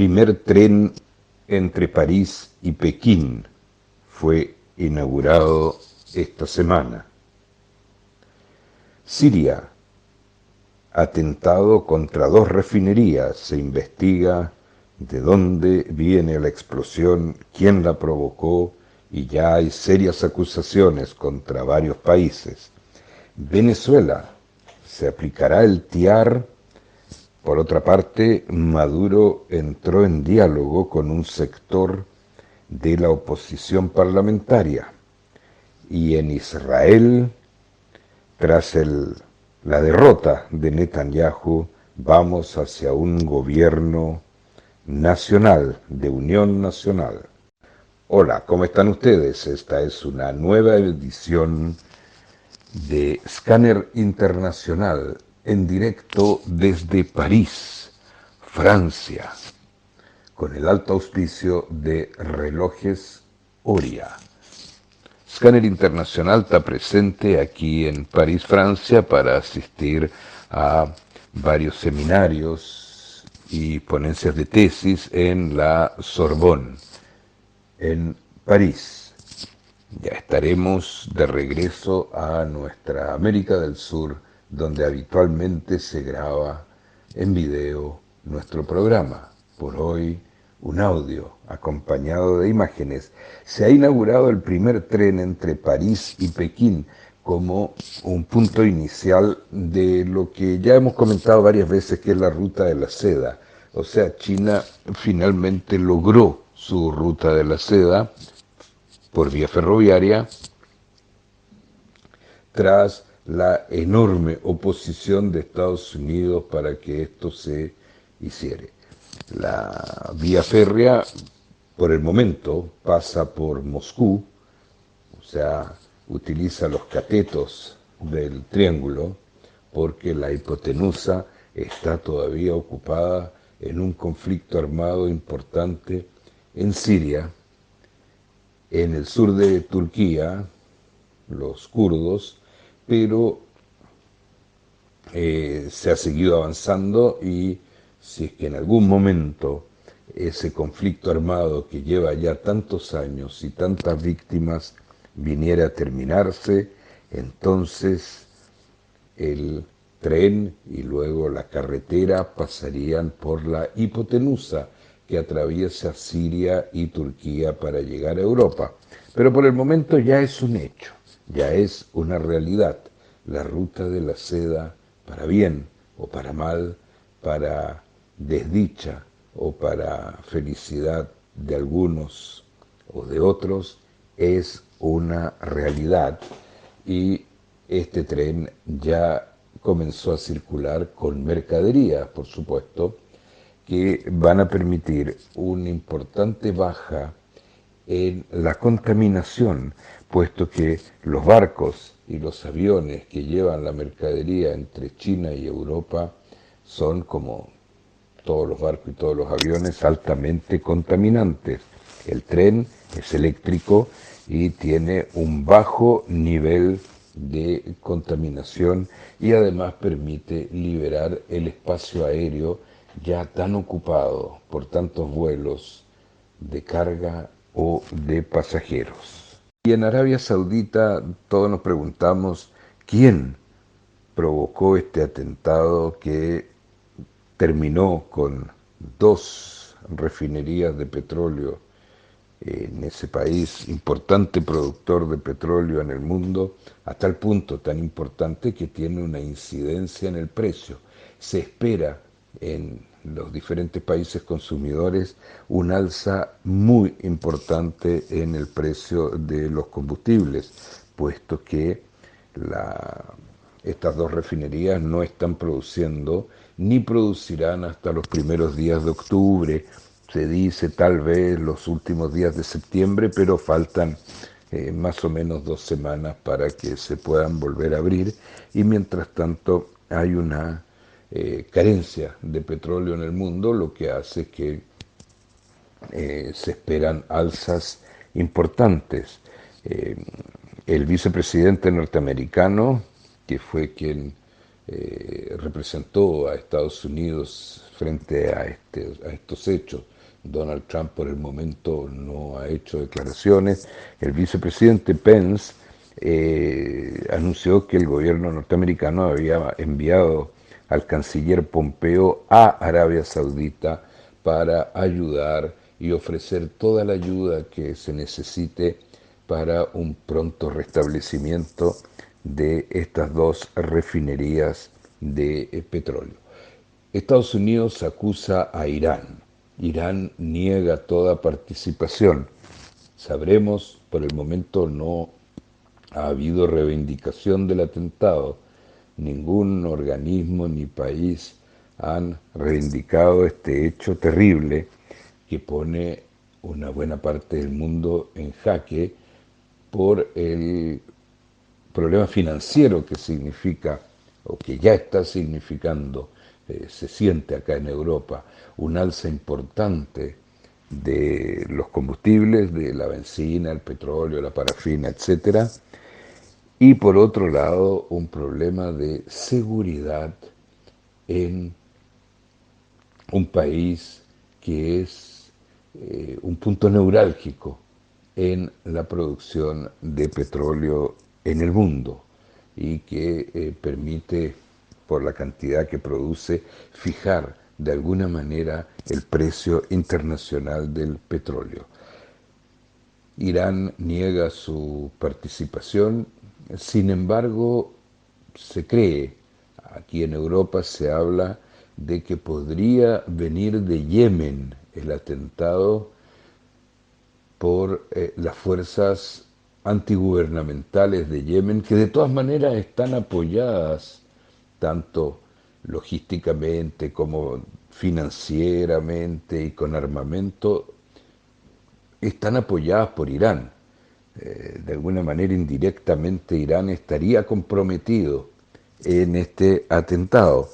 primer tren entre París y Pekín fue inaugurado esta semana. Siria, atentado contra dos refinerías. Se investiga de dónde viene la explosión, quién la provocó, y ya hay serias acusaciones contra varios países. Venezuela, se aplicará el TIAR. Por otra parte, Maduro entró en diálogo con un sector de la oposición parlamentaria. Y en Israel, tras la derrota de Netanyahu, vamos hacia un gobierno nacional, de unión nacional. Hola, ¿cómo están ustedes? Esta es una nueva edición de Scanner Internacional, en directo desde París, Francia, con el alto auspicio de Relojes Oria. Scanner Internacional está presente aquí en París, Francia, para asistir a varios seminarios y ponencias de tesis en la Sorbonne, en París. Ya estaremos de regreso a nuestra América del Sur, donde habitualmente se graba en video nuestro programa. Por hoy, un audio acompañado de imágenes. Se ha inaugurado el primer tren entre París y Pekín como un punto inicial de lo que ya hemos comentado varias veces, que es la ruta de la seda. O sea, China finalmente logró su ruta de la seda por vía ferroviaria, tras la enorme oposición de Estados Unidos para que esto se hiciera. La vía férrea, por el momento, pasa por Moscú, o sea, utiliza los catetos del triángulo, porque la hipotenusa está todavía ocupada en un conflicto armado importante en Siria, en el sur de Turquía, los kurdos, pero se ha seguido avanzando, y si es que en algún momento ese conflicto armado que lleva ya tantos años y tantas víctimas viniera a terminarse, entonces el tren y luego la carretera pasarían por la hipotenusa que atraviesa Siria y Turquía para llegar a Europa. Pero por el momento ya es un hecho, ya es una realidad. La ruta de la seda, para bien o para mal, para desdicha o para felicidad de algunos o de otros, es una realidad, y este tren ya comenzó a circular con mercadería, por supuesto, que van a permitir una importante baja en la contaminación, puesto que los barcos y los aviones que llevan la mercadería entre China y Europa son, como todos los barcos y todos los aviones, altamente contaminantes. El tren es eléctrico y tiene un bajo nivel de contaminación, y además permite liberar el espacio aéreo ya tan ocupado por tantos vuelos de carga o de pasajeros. Y en Arabia Saudita todos nos preguntamos quién provocó este atentado que terminó con dos refinerías de petróleo en ese país, importante productor de petróleo en el mundo, a tal punto tan importante que tiene una incidencia en el precio. Se espera en los diferentes países consumidores un alza muy importante en el precio de los combustibles, puesto que estas dos refinerías no están produciendo ni producirán hasta los primeros días de octubre. Se dice tal vez los últimos días de septiembre, pero faltan más o menos 2 semanas para que se puedan volver a abrir, y mientras tanto hay una carencia de petróleo en el mundo, lo que hace que se esperan alzas importantes. El vicepresidente norteamericano, que fue quien representó a Estados Unidos frente a estos hechos Donald Trump por el momento no ha hecho declaraciones. El vicepresidente Pence anunció que el gobierno norteamericano había enviado al canciller Pompeo a Arabia Saudita para ayudar y ofrecer toda la ayuda que se necesite para un pronto restablecimiento de estas dos refinerías de petróleo. Estados Unidos acusa a Irán. Irán niega toda participación. Sabremos, por el momento no ha habido reivindicación del atentado. Ningún organismo ni país han reivindicado este hecho terrible que pone una buena parte del mundo en jaque por el problema financiero que significa, o que ya está significando, se siente acá en Europa, un alza importante de los combustibles, de la benzina, el petróleo, la parafina, etcétera, y por otro lado un problema de seguridad en un país que es un punto neurálgico en la producción de petróleo en el mundo y que permite, por la cantidad que produce, fijar de alguna manera el precio internacional del petróleo. Irán niega su participación, sin embargo, se cree, aquí en Europa se habla de que podría venir de Yemen el atentado por las fuerzas antigubernamentales de Yemen, que de todas maneras están apoyadas tanto logísticamente como financieramente y con armamento, están apoyadas por Irán. De alguna manera indirectamente Irán estaría comprometido en este atentado.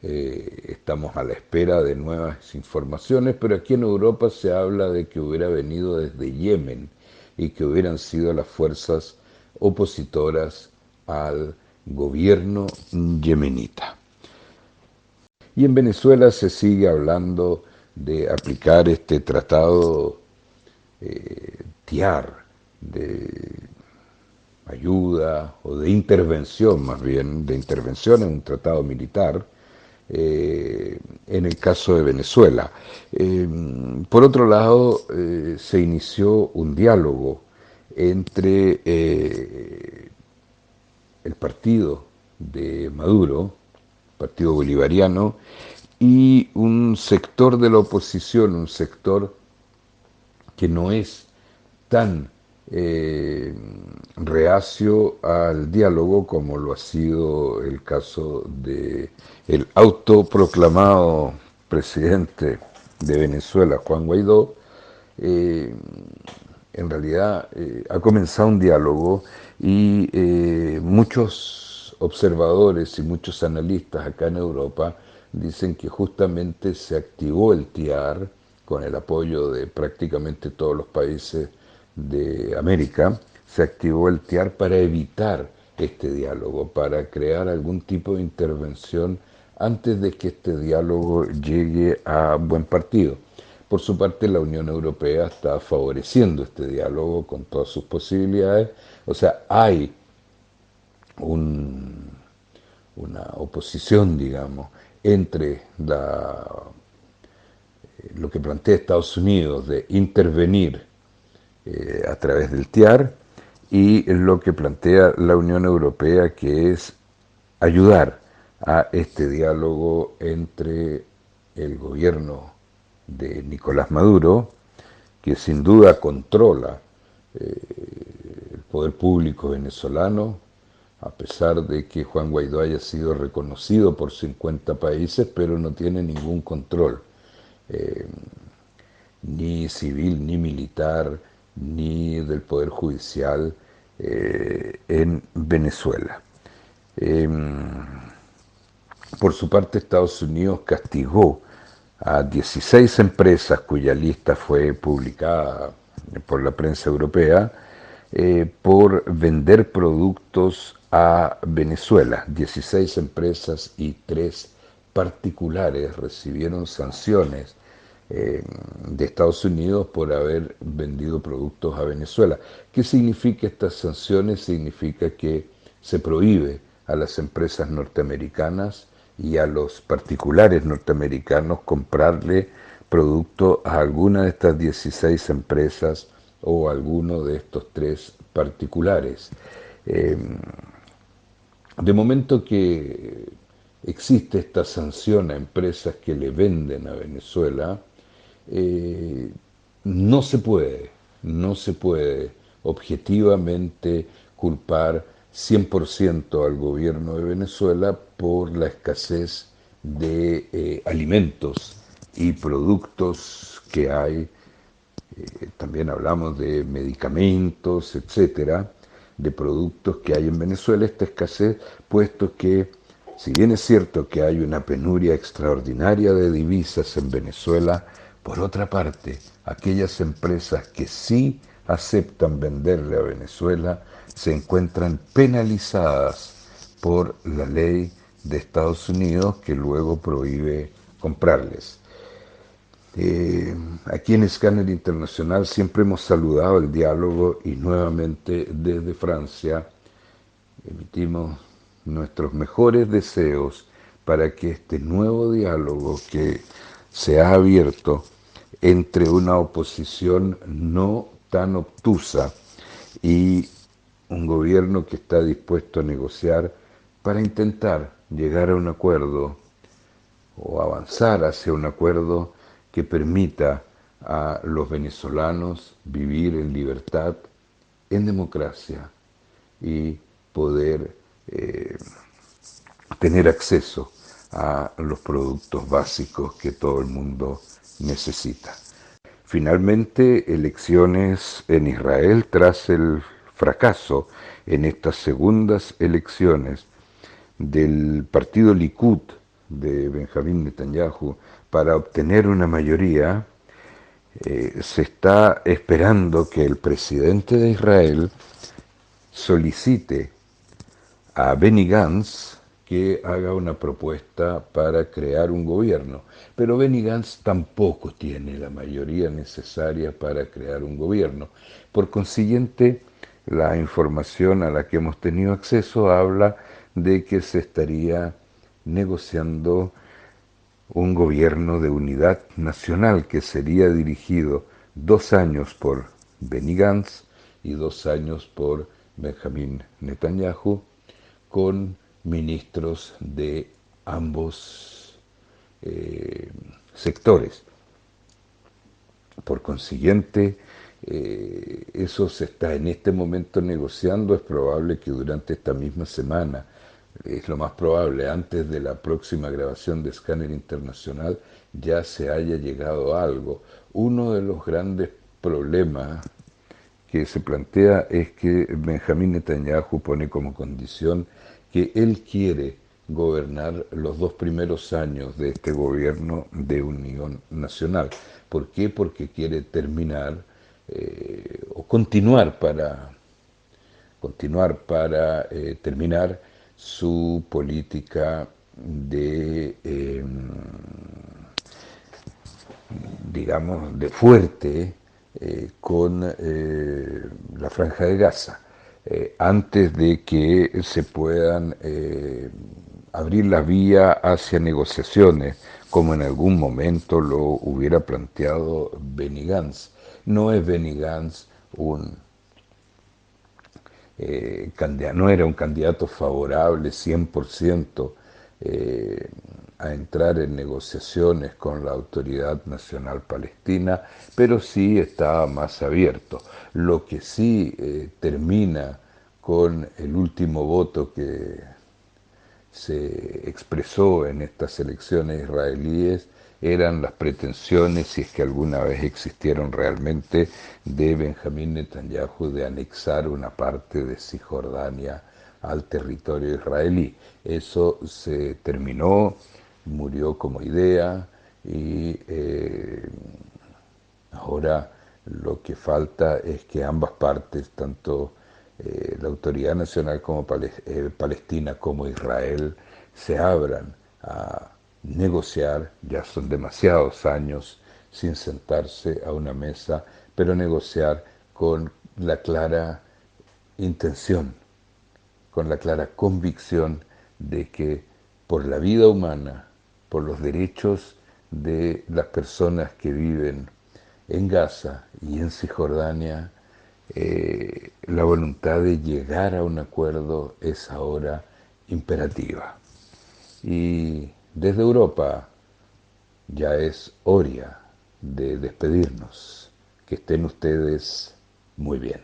Estamos a la espera de nuevas informaciones, pero aquí en Europa se habla de que hubiera venido desde Yemen y que hubieran sido las fuerzas opositoras al gobierno yemenita. Y en Venezuela se sigue hablando de aplicar este tratado TIAR, de ayuda o de intervención, más bien, de intervención en un tratado militar, en el caso de Venezuela. Por otro lado, se inició un diálogo entre el partido de Maduro, Partido Bolivariano, y un sector de la oposición, un sector que no es tan reacio al diálogo como lo ha sido el caso de el autoproclamado presidente de Venezuela, Juan Guaidó. En realidad ha comenzado un diálogo y muchos observadores y muchos analistas acá en Europa dicen que justamente se activó el TIAR con el apoyo de prácticamente todos los países de América, se activó el TIAR para evitar este diálogo, para crear algún tipo de intervención antes de que este diálogo llegue a buen partido. Por su parte, la Unión Europea está favoreciendo este diálogo con todas sus posibilidades. O sea, hay una oposición, digamos, entre lo que plantea Estados Unidos de intervenir a través del TIAR y lo que plantea la Unión Europea, que es ayudar a este diálogo entre el gobierno de Nicolás Maduro, que sin duda controla el poder público venezolano, a pesar de que Juan Guaidó haya sido reconocido por 50 países, pero no tiene ningún control, ni civil, ni militar, ni del poder judicial en Venezuela. Eh, por su parte, Estados Unidos castigó a 16 empresas cuya lista fue publicada por la prensa europea por vender productos a Venezuela. 16 empresas y 3 particulares recibieron sanciones de Estados Unidos por haber vendido productos a Venezuela. ¿Qué significa estas sanciones? Significa que se prohíbe a las empresas norteamericanas y a los particulares norteamericanos comprarle producto a alguna de estas 16 empresas o a alguno de estos tres particulares. Eh, de momento que existe esta sanción a empresas que le venden a Venezuela, eh, no se puede, no se puede objetivamente culpar 100% al gobierno de Venezuela por la escasez de alimentos y productos que hay. También hablamos de medicamentos, etcétera, de productos que hay en Venezuela, esta escasez, puesto que, si bien es cierto que hay una penuria extraordinaria de divisas en Venezuela, por otra parte, aquellas empresas que sí aceptan venderle a Venezuela se encuentran penalizadas por la ley de Estados Unidos que luego prohíbe comprarles. Aquí en Escáner Internacional siempre hemos saludado el diálogo y nuevamente desde Francia emitimos nuestros mejores deseos para que este nuevo diálogo que se ha abierto entre una oposición no tan obtusa y un gobierno que está dispuesto a negociar para intentar llegar a un acuerdo o avanzar hacia un acuerdo que permita a los venezolanos vivir en libertad, en democracia y poder tener acceso a los productos básicos que todo el mundo necesita. Finalmente, elecciones en Israel tras el fracaso en estas segundas elecciones del partido Likud de Benjamín Netanyahu para obtener una mayoría, se está esperando que el presidente de Israel solicite a Benny Gantz que haga una propuesta para crear un gobierno. Pero Benny Gantz tampoco tiene la mayoría necesaria para crear un gobierno. Por consiguiente, la información a la que hemos tenido acceso habla de que se estaría negociando un gobierno de unidad nacional que sería dirigido 2 años por Benny Gantz y 2 años por Benjamín Netanyahu, con ministros de ambos sectores. Por consiguiente, eso se está en este momento negociando. Es probable que durante esta misma semana, es lo más probable, antes de la próxima grabación de Escáner Internacional, ya se haya llegado a algo. Uno de los grandes problemas que se plantea es que Benjamín Netanyahu pone como condición que él quiere gobernar los 2 primeros años de este gobierno de unión nacional. ¿Por qué? Porque quiere terminar o continuar para terminar su política de digamos, de fuerte con la Franja de Gaza, antes de que se puedan abrir la vía hacia negociaciones, como en algún momento lo hubiera planteado Benny Gantz. No es Benny Gantz no era un candidato favorable 100% a entrar en negociaciones con la Autoridad Nacional Palestina, pero sí estaba más abierto. Lo que sí termina con el último voto que se expresó en estas elecciones israelíes eran las pretensiones, si es que alguna vez existieron realmente, de Benjamín Netanyahu de anexar una parte de Cisjordania al territorio israelí. Eso se terminó, murió como idea y ahora lo que falta es que ambas partes, tanto la Autoridad Nacional como Palestina como Israel, se abran a negociar, ya son demasiados años sin sentarse a una mesa, pero negociar con la clara intención, con la clara convicción de que por la vida humana, por los derechos de las personas que viven en Gaza y en Cisjordania, la voluntad de llegar a un acuerdo es ahora imperativa. Y desde Europa ya es hora de despedirnos. Que estén ustedes muy bien.